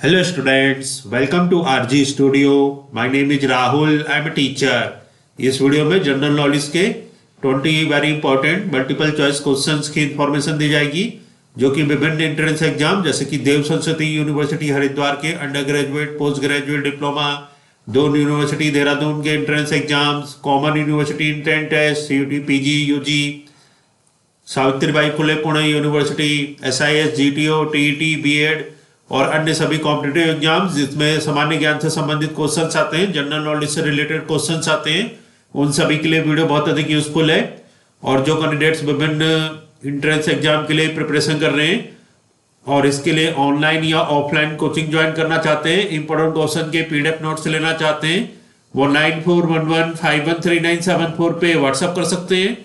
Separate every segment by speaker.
Speaker 1: Hello students, welcome to RG Studio. My name is Rahul. I am a teacher. इस video में general knowledge के 20 very important multiple choice questions की information दी जाएगी जो कि विभिन्न एंट्रेंस एग्जाम जैसे कि देव सरस्वती यूनिवर्सिटी हरिद्वार के under graduate post graduate diploma, दोनों यूनिवर्सिटी देहरादून के entrance exams, common university entrance test, CUT PG UG, Savitribai Phule Pune university, SIS GTO TET BEd और अन्य सभी कॉम्पिटिटिव एग्जाम्स जिसमें सामान्य ज्ञान से संबंधित क्वेश्चंस आते हैं, जनरल नॉलेज से रिलेटेड क्वेश्चंस आते हैं, उन सभी के लिए वीडियो बहुत अधिक यूजफुल है। और जो कैंडिडेट्स विभिन्न एंट्रेंस एग्जाम के लिए प्रिपरेशन कर रहे हैं और इसके लिए ऑनलाइन या ऑफलाइन कोचिंग ज्वाइन करना चाहते हैं, इंपॉर्टेंट क्वेश्चन के PDF नोट्स लेना चाहते हैं, वो 9411513974 पे व्हाट्सएप कर सकते हैं।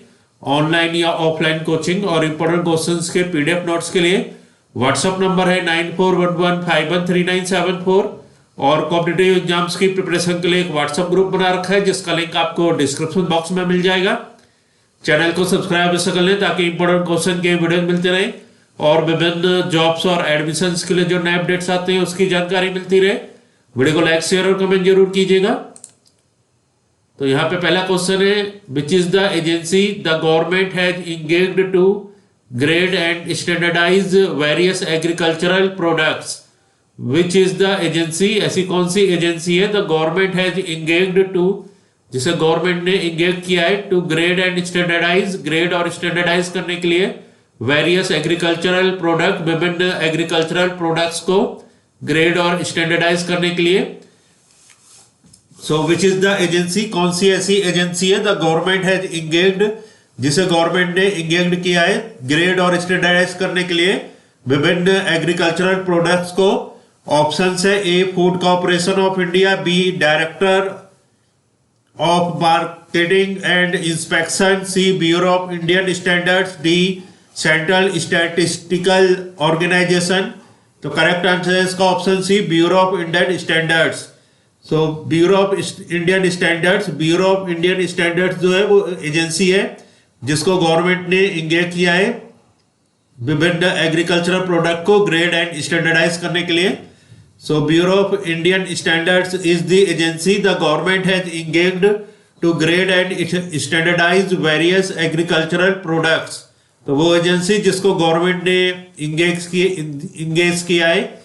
Speaker 1: ऑनलाइन या ऑफलाइन कोचिंग और इंपॉर्टेंट क्वेश्चंस के PDF नोट्स के लिए व्हाट्सएप नंबर है 9411513974 और कॉम्पिटिटिव एग्जाम्स की प्रिपरेशन के लिए एक व्हाट्सएप ग्रुप बना रखा है जिसका लिंक आपको डिस्क्रिप्शन बॉक्स में मिल जाएगा। चैनल को सब्सक्राइब ऐसे कर लें ताकि इंपॉर्टेंट क्वेश्चन के वीडियो मिलते रहे और विभिन्न जॉब्स और एडमिशंस के लिए जो नए अपडेट्स आते हैं उसकी जानकारी मिलती रहे। वीडियो को लाइक शेयर और कमेंट जरूर कीजिएगा। तो यहाँ पे पहला क्वेश्चन है, which is the agency the government has engaged to grade and standardize various agricultural products? Which is the agency? ऐसी कौन सी एजेंसी है the government has engaged to, जिसे गवर्नमेंट ने इंगेज किया है to grade and standardize, grade और standardise करने के लिए various agricultural product, विभिन्न एग्रीकल्चरल प्रोडक्ट्स को ग्रेड और स्टैंडर्डाइज करने के लिए। So which is the agency? कौन सी ऐसी एजेंसी है the government has engaged, जिसे गवर्नमेंट ने इंगेज किया है ग्रेड और स्टैंडर्डाइज करने के लिए विभिन्न एग्रीकल्चरल प्रोडक्ट्स को। ऑप्शन है A Food Corporation of India, B Director of Marketing and Inspection, C Bureau of Indian Standards, D Central Statistical Organisation. तो करेक्ट आंसर है इसका option C, Bureau of Indian Standards. So bureau of Indian Standards, Bureau of Indian Standards जो है वो agency है जिसको government ने engage किया है विभिन्न एग्रीकल्चरल प्रोडक्ट को ग्रेड एंड स्टैंडर्डाइज करने के लिए। So bureau of Indian standards is the agency the government has engaged to grade and standardize various agricultural products. तो वो एजेंसी जिसको गवर्नमेंट ने इंगेज किया है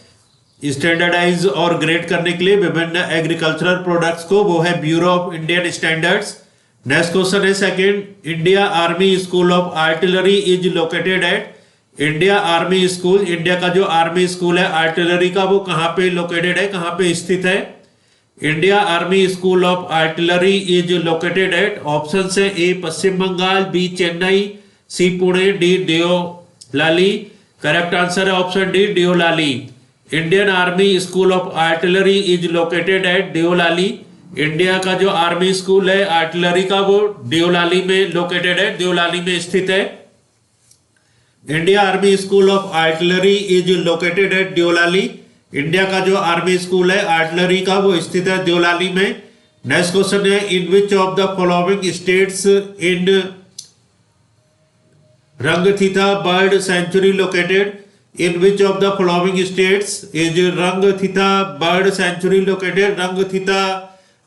Speaker 1: स्टैंडर्डाइज और ग्रेड करने के लिए विभिन्न एग्रीकल्चरल प्रोडक्ट्स को, वो है bureau of Indian standards. Next question है second, India army school of artillery is located at. India army school, India का जो आर्मी स्कूल है आर्टिलरी का, वो कहाँ पे लोकेटेड है, कहाँ पे स्थित है? India army school of artillery is located at. Option है A Paschim Bangal, B Chennai, C Pune, D Deolali. Correct answer है option D Deolali. Indian army school of artillery is located at Deolali. India का जो आर्मी स्कूल है आर्टिलरी का वो देओलाली में लोकेटेड है, देओलाली में स्थित है। India army school of artillery is located at Deolali. India का जो आर्मी स्कूल है आर्टिलरी का वो स्थित है देओलाली में। नेक्स्ट क्वेश्चन है, in which of the following states in Ranganathittu bird sanctuary located? In which of the following states is Ranganathittu bird sanctuary located?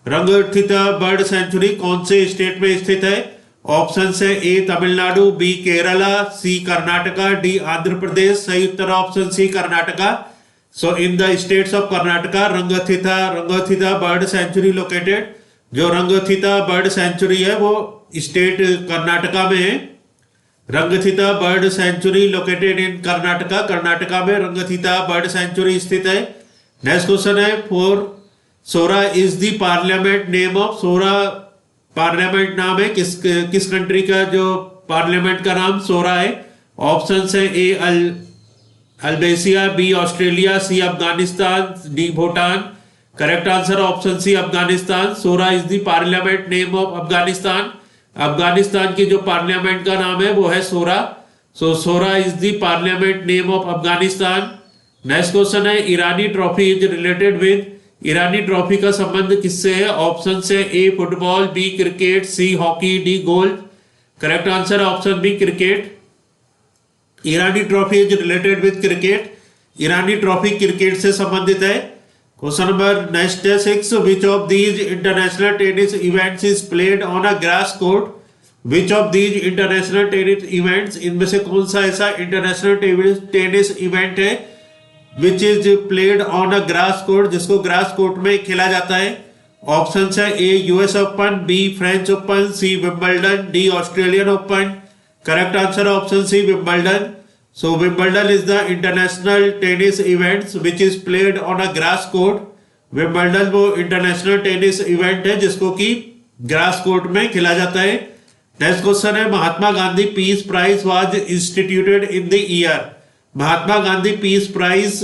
Speaker 1: Ranganathittu bird sanctuary कौन से स्टेट में स्थित है? ऑप्शन है A Tamil Nadu, B Kerala, C Karnataka, D Andhra Pradesh. सही उत्तर option C Karnataka. So in the states of Karnataka Ranganathittu bird sanctuary located. जो Ranganathittu bird century है वो स्टेट कर्नाटका में है। Ranganathittu bird sanctuary located in Karnataka, Karnataka में रंगथीथा बर्ड सेंचुरी स्थित है। नेक्स्ट क्वेश्चन है four, Shura is the parliament name of. Shura parliament नाम है किस कंट्री का जो पार्लियामेंट का नाम सोरा है? ऑप्शन है A Albania, B Australia, C Afghanistan, D Bhutan. Correct answer option C Afghanistan. Shura is the parliament name of Afghanistan. Afghanistan की जो पार्लियामेंट का नाम है वो है Shura. So Shura is the parliament name of Afghanistan. Next question है, Irani trophy is related with. Irani trophy का संबंध किससे है? ऑप्शन से A football, B cricket, C hockey, D golf. Correct answer option B cricket. Irani trophy is related with cricket. Irani trophy cricket से संबंधित है। Question number next है 6, which of these international tennis events is played on a grass court. Which of these international tennis events, इनमें से कौन सा ऐसा international tennis event है which is played on a grass court, जिसको grass court में खेला जाता है। ऑप्शन है A US open, B French open, C Wimbledon, D Australian Open. Correct answer option C Wimbledon. So Wimbledon is the international tennis events which is played on a grass court. Wimbledon वो international tennis event है जिसको कि grass court में खेला जाता है। Next question है Mahatma Gandhi peace prize was instituted in the year. Mahatma Gandhi peace prize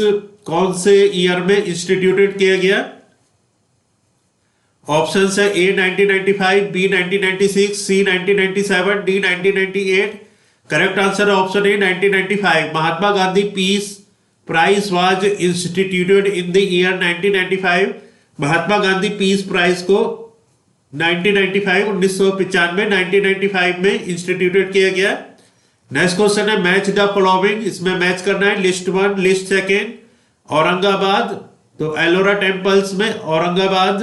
Speaker 1: कौन से ईयर में इंस्टीट्यूटेड किया गया। ऑप्शन है A 1995, B 1996, C 1997, D 1998। Correct answer option A 1995। Mahatma Gandhi peace prize was instituted in the year 1995। Mahatma Gandhi peace prize को 1995 में instituted किया गया। नेक्स्ट क्वेश्चन है मैच द फॉलोइंग। इसमें मैच करना है लिस्ट 1, लिस्ट 2। औरंगाबाद, तो एलोरा टेम्पल्स में औरंगाबाद,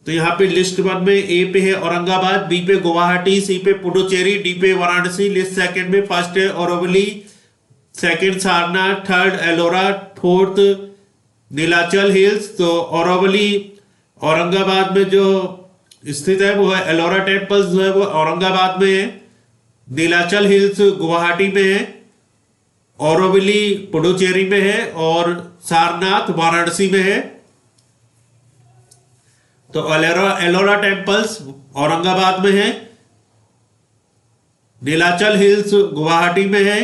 Speaker 1: तो यहाँ पे लिस्ट 1 में ए पे है औरंगाबाद, बी पे गुवाहाटी, सी पे पुडुचेरी, डी पे वाराणसी। लिस्ट 2 में फर्स्ट है Auroville, second Sarnath, third Ellora, fourth Nilachal hills. तो औरोविली औरंगाबाद में जो स्थित है वो है, एलोरा टेम्पल्स जो है वो औरंगाबाद में है, नीलाचल हिल्स गुवाहाटी में है, औरोविली पुडुचेरी में है और सारनाथ वाराणसी में है। तो एलोरा टेम्पल्स औरंगाबाद में है, नीलाचल हिल्स गुवाहाटी में है,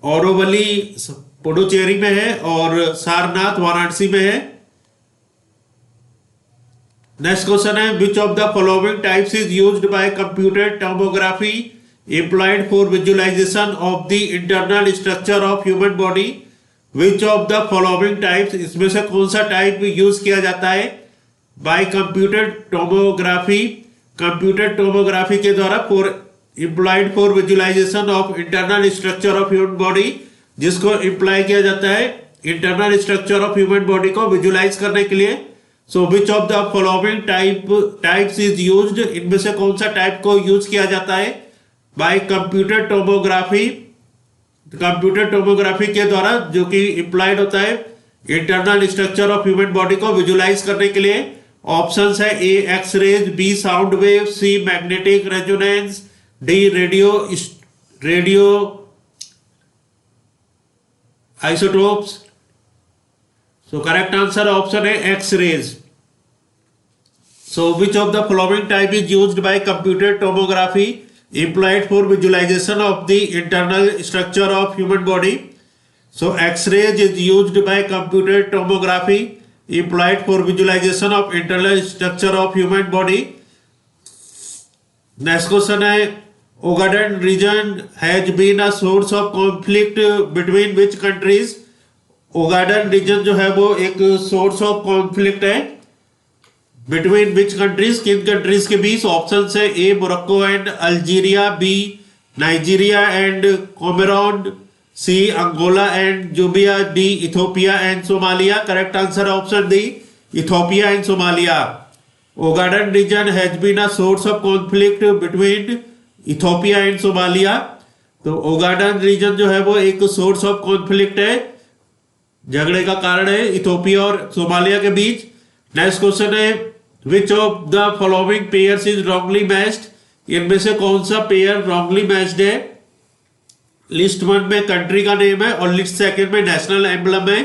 Speaker 1: औरोविली पुडुचेरी में है और सारनाथ वाराणसी में है। नेक्स्ट क्वेश्चन है which of the following types is used by computer tomography employed for visualisation of the internal structure of human body. Which of the following types, इसमें से कौन सा टाइप यूज किया जाता है by computer tomography, computer tomography के द्वारा for employed for visualisation of internal structure of human body, जिसको एम्प्लॉय किया जाता है internal structure of human body को विजुअलाइज करने के लिए। सो which of the following types is used, इनमें से कौन सा टाइप को यूज किया जाता है by computer tomography, computer tomography के द्वारा जो कि एम्प्लॉयड होता है internal structure of human body को विजुअलाइज करने के लिए। ऑप्शंस है A xrays, B sound wave, C magnetic resonance, D radio isotopes. So correct answer option है xrays. So which of the following type is used by computer tomography employed for visualization of the internal structure of human body? So X-rays is used by computer tomography employed for visualization of internal structure of human body. Next question है Ogaden region has been a source of conflict between which countries? Ogaden region जो है वो एक source of conflict है between which countries, किन countries के बीच। Option है A Morocco and Algeria, B Nigeria and Cameroon, C Angola and Zambia, D Ethiopia and Somalia. Correct answer option D Ethiopia and Somalia. Ogaden region has been a source of conflict between Ethiopia and Somalia. तो Ogaden reason जो है वो एक source of conflict है, झगड़े का कारण है इथोपिया और सोमालिया के बीच। नेक्स्ट क्वेश्चन है which of the following pairs is wrongly matched, इनमें से कौन सा पेयर रॉन्गली मैच्ड है। लिस्ट 1 में कंट्री का नेम है और लिस्ट 2 में नेशनल एम्बलम है।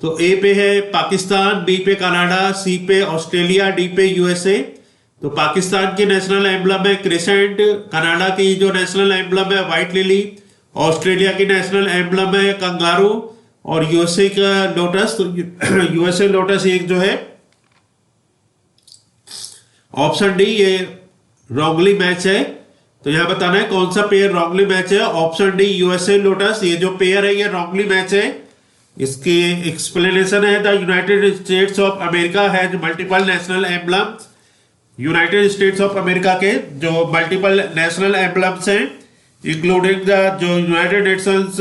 Speaker 1: तो ए पे है पाकिस्तान, बी पे कनाडा, सी पे ऑस्ट्रेलिया, डी पे यूएसए। तो पाकिस्तान की नेशनल एम्बलम है क्रिसेंट, कनाडा की जो नेशनल एम्बलम है व्हाइट लिली, ऑस्ट्रेलिया की नेशनल एम्बलम है कंगारू और यूएसए का लोटस। तो यूएसए लोटस एक जो है ऑप्शन डी ये रॉन्गली मैच है। तो यहां बताना है कौन सा पेयर रॉन्गली मैच है। ऑप्शन डी यूएसए लोटस, ये जो पेयर है ये रॉन्गली मैच है। इसकी एक्सप्लेनेशन है the United states of America has multiple national emblems. United states of America के जो मल्टीपल नेशनल एम्बलम्स हैं इंक्लूडिंग द जो United Nations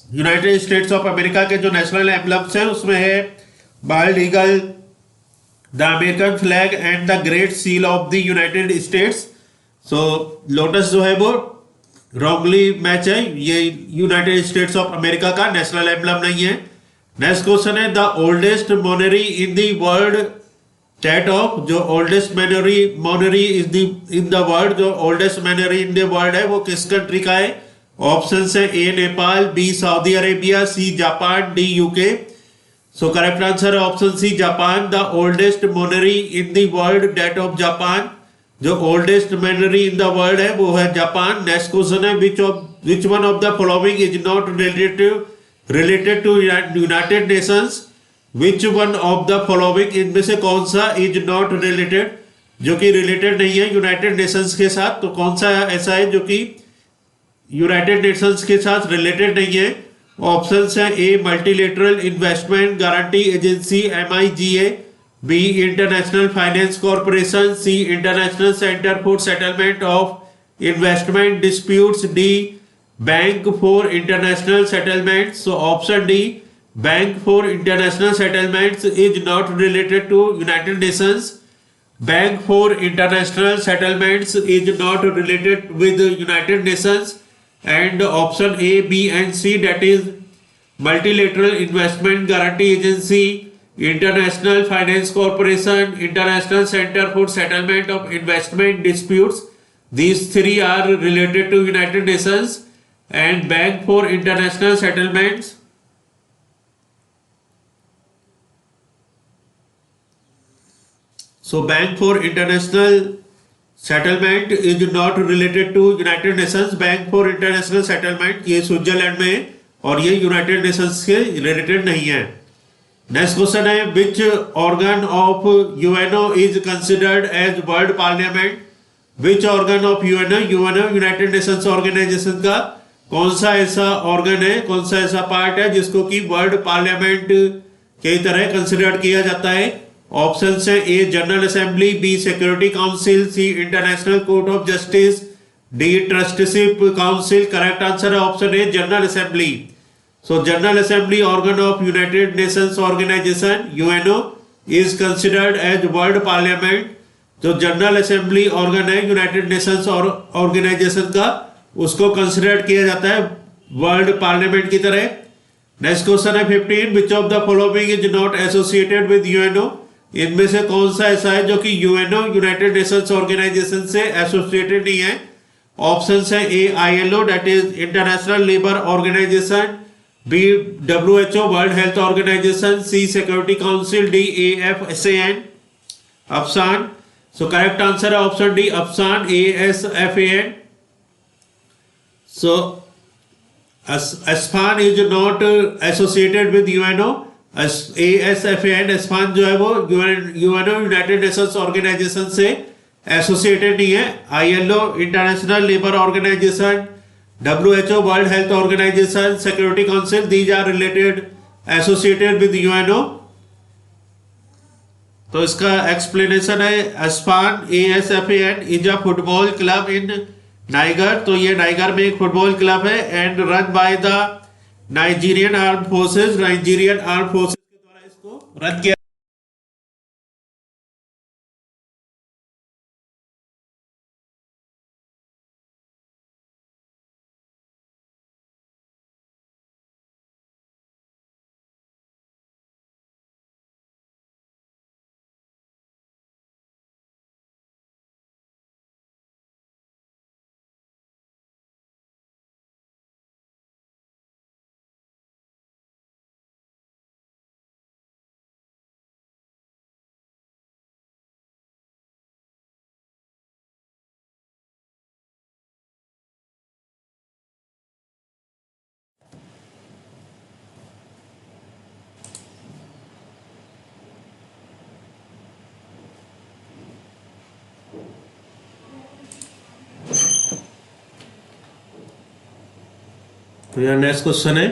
Speaker 1: United states of America के जो नेशनल एम्बलम्स हैं उसमें है bald eagle, the American flag and the great seal of the United states. So lotus जो है वो रॉन्गली मैच है, ये यूनाइटेड स्टेट्स ऑफ अमेरिका का नेशनल एम्बलम नहीं है। नेक्स्ट क्वेश्चन है the oldest monarchy in the world that of, जो oldest monarchy in the world, जो oldest monarchy in the world है वो किस कंट्री का है? ऑप्शन है A Nepal, B Saudi Arabia, C Japan, D UK. So correct answer है option C Japan. The oldest monarchy in the world that of Japan, जो oldest monarchy in the world है वो है जापान। नेक्स्ट क्वेश्चन है विच one of the following is not related to United Nations. Which one of the following, इनमें से कौन सा is not related, जो कि रिलेटेड नहीं है यूनाइटेड नेशंस के साथ? तो कौन सा ऐसा है जो कि यूनाइटेड नेशंस के साथ रिलेटेड नहीं है? ऑप्शन है A multilateral investment guarantee agency MIGA, B international finance corporation, C international centre for settlement of investment disputes, D bank for international settlement. So option D bank for international settlements is not related to United Nations. Bank for international settlements is not related with United Nations. And option A, B and C, that is multilateral investment guarantee agency, international finance corporation, international center for settlement of investment disputes, these three are related to United Nations, and bank for international settlements. So bank for international settlement is not related to United Nations. Bank for international settlement ये Switzerland में और ये United Nations के related नहीं है। Next question है which organ of UNO is considered as world parliament. Which organ of UNO, United Nations organisation का कौन सा ऐसा ऑर्गन है, कौन सा ऐसा पार्ट है जिसको कि वर्ल्ड पार्लियामेंट की तरह कंसिडर किया जाता है? ऑप्शन है A general assembly, B security council, C international court of justice, D trusteeship council. Correct answer है option A general assembly. So general assembly organ of United Nations organisation UNO is considered as world parliament. जो general assembly organ है United Nations organisation का, उसको consider किया जाता है world parliament की तरह। नेक्स्ट क्वेश्चन है 15 which of the following is not associated with UNO. इनमें से कौन सा ऐसा है जो कि यूएनओ यूनाइटेड नेशंस ऑर्गेनाइजेशन से एसोसिएटेड नहीं है? ऑप्शन है A ILO, that is international labour organisation, B WHO world health organisation, C security council, D AFSAN Afsan. So correct answer है option D Afsan, ASFAN। So ASFAN is not associated with UNO. ASFAN ASFAN जो है वो UNO United Nations organisation से associated नहीं है। ILO International labour Organisation, WHO world health Organisation, Security Council, these are related associated with UNO. तो इसका explanation है ASFAN ASFAN is a football club in Niger. तो ये नाइगर में एक फुटबॉल क्लब है and run by the Nigerian arm forces, Nigerian arm forces के द्वारा इसको रन किया। तो यहाँ नेक्स्ट क्वेश्चन है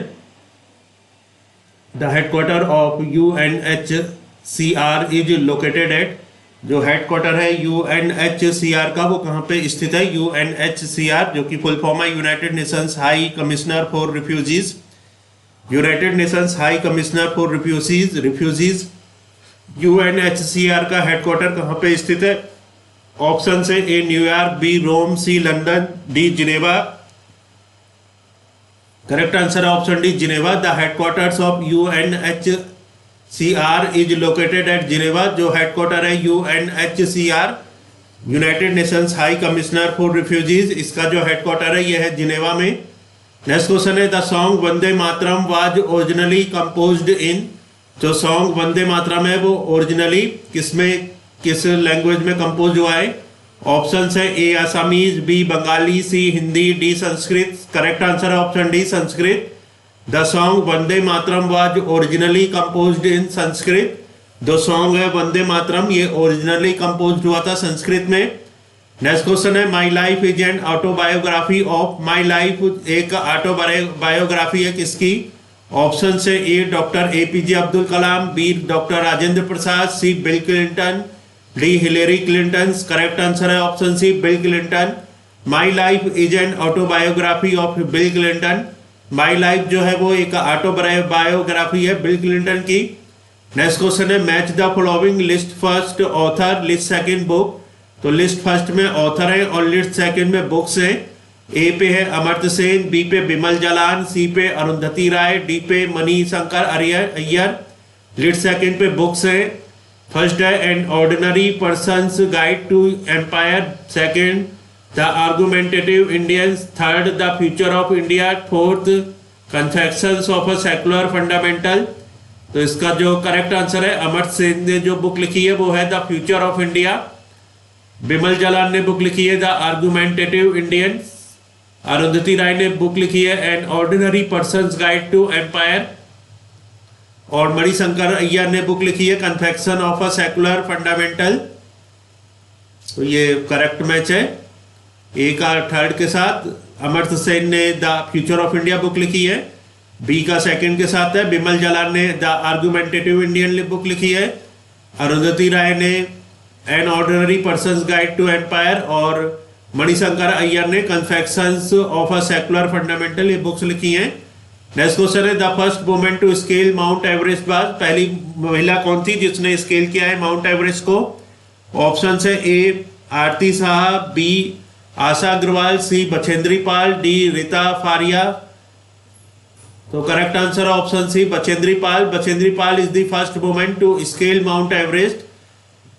Speaker 1: the headquarter of UNHCR is located eight. जो हेडक्वार्टर है UNHCR का वो कहाँ पे स्थित है? UNHCR जो कि फुल फॉर्म है United Nations high commissioner for refugees. United Nations high commissioner for refugees UNHCR का हेडक्वार्टर कहाँ पे स्थित है? ऑप्शन है A New York, B Rome, C London, D Geneva. Correct answer है option D Geneva. The headquarters of UNHCR is located at Geneva. जो headquarter है UNHCR United Nations high commissioner for refugees, इसका जो हेडक्वार्टर है यह है Geneva में। Next question है the song Vande Mataram was originally composed in. जो सॉन्ग वंदे मातरम है वो ओरिजिनली किस लैंग्वेज में कंपोज हुआ है? ऑप्शन है A Assamese, B Bengali, C Hindi, D Sanskrit. Correct answer है option D Sanskrit. The song Vande Mataram was originally composed in Sanskrit. जो सॉन्ग है वंदे मातरम ये ओरिजिनली कंपोज हुआ था संस्कृत में। नेक्स्ट क्वेश्चन है my life is an autobiography of. My life एक ऑटोबायोग्राफी है किसकी? ऑप्शन से A doctor APJ Abdul Kalam, B doctor Rajendra Prasad, C Bill Clinton, D Hillary Clinton. Correct answer है option C Bill Clinton. My life is an autobiography of Bill Clinton. My life जो है वो एक autobiography है बिल क्लिंटन की। Next question है match the following, list first author, list second book. तो list first में ऑथर है और लिस्ट सेकंड में बुक्स है। ए पे है अमर्त्य सेन, बी पे बिमल जालान, सी पे अरुंधति राय, डी पे मणिशंकर अय्यर। लिस्ट सेकंड पे बुक्स है। फर्स्ट है an ordinary person's guide to empire, second the argumentative Indians, third the future of India, fourth confessions of a secular fundamental. तो इसका जो करेक्ट आंसर है अमर्त्य सेन ने जो बुक लिखी है वो है the future of India. Bimal Jalan ने बुक लिखी है the argumentative Indians. Arundhati Roy ने बुक लिखी है an ordinary person's guide to empire. और मणिशंकर अय्यर ने बुक लिखी है confession of a secular fundamental. तो ये करेक्ट मैच है ए का थर्ड के साथ। अमर्त्य सेन ने the future of India book लिखी है, बी का सेकंड के साथ है। बिमल जालान ने द आर्गुमेंटेटिव इंडियन बुक लिखी है। अरुंधति राय ने an ordinary person's guide to empire और मणिशंकर अय्यर ने confessions of a secular fundamental ये बुक्स लिखी हैं। नेक्स्ट क्वेश्चन है the first women to scale Mount Everest was. पहली महिला कौन थी जिसने स्केल किया है माउंट एवरेस्ट को? ऑप्शन है A Aarti Saha, B Asha Agarwal, C Bachendri Pal, D Rita Faria. तो करेक्ट आंसर है option C Bachendri Pal. Bachendri Pal is the first women to scale Mount Everest.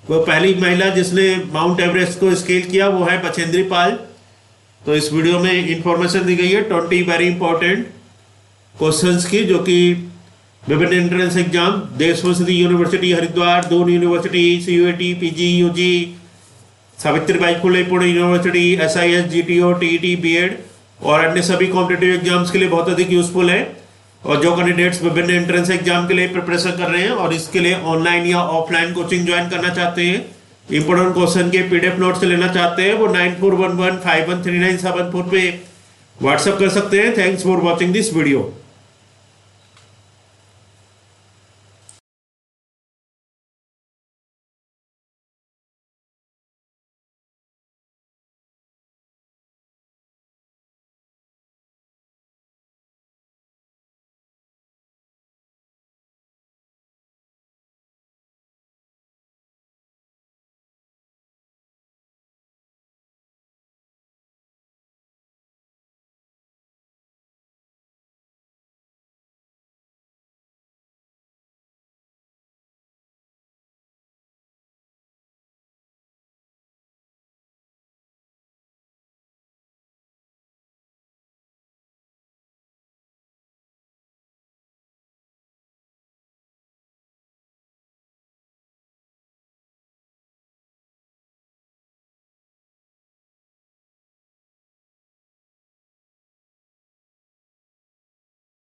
Speaker 1: वो पहली महिला जिसने माउंट एवरेस्ट को स्केल किया वो है बछेंद्री पाल। तो इस वीडियो में इंफॉर्मेशन दी गई है 20 वेरी इंपॉर्टेंट क्वेश्चंस की, जो कि विभिन्न एंट्रेंस एग्जाम देश university Haridwar, Doon university, CUET, PG, UG, Savitribai Phule Pune university, SIS, GTO, TET, BEd और अन्य सभी कॉम्पिटेटिव एग्जाम्स के लिए बहुत अधिक यूजफुल है। और जो कैंडिडेट्स विभिन्न एंट्रेंस एग्जाम के लिए प्रिपरेशन कर रहे हैं और इसके लिए ऑनलाइन या ऑफलाइन कोचिंग ज्वाइन करना चाहते हैं, इंपोर्टेंट क्वेश्चन के PDF नोट्स लेना चाहते हैं, वो 9411513974 पे व्हाट्सएप कर सकते हैं। Thanks for watching this video.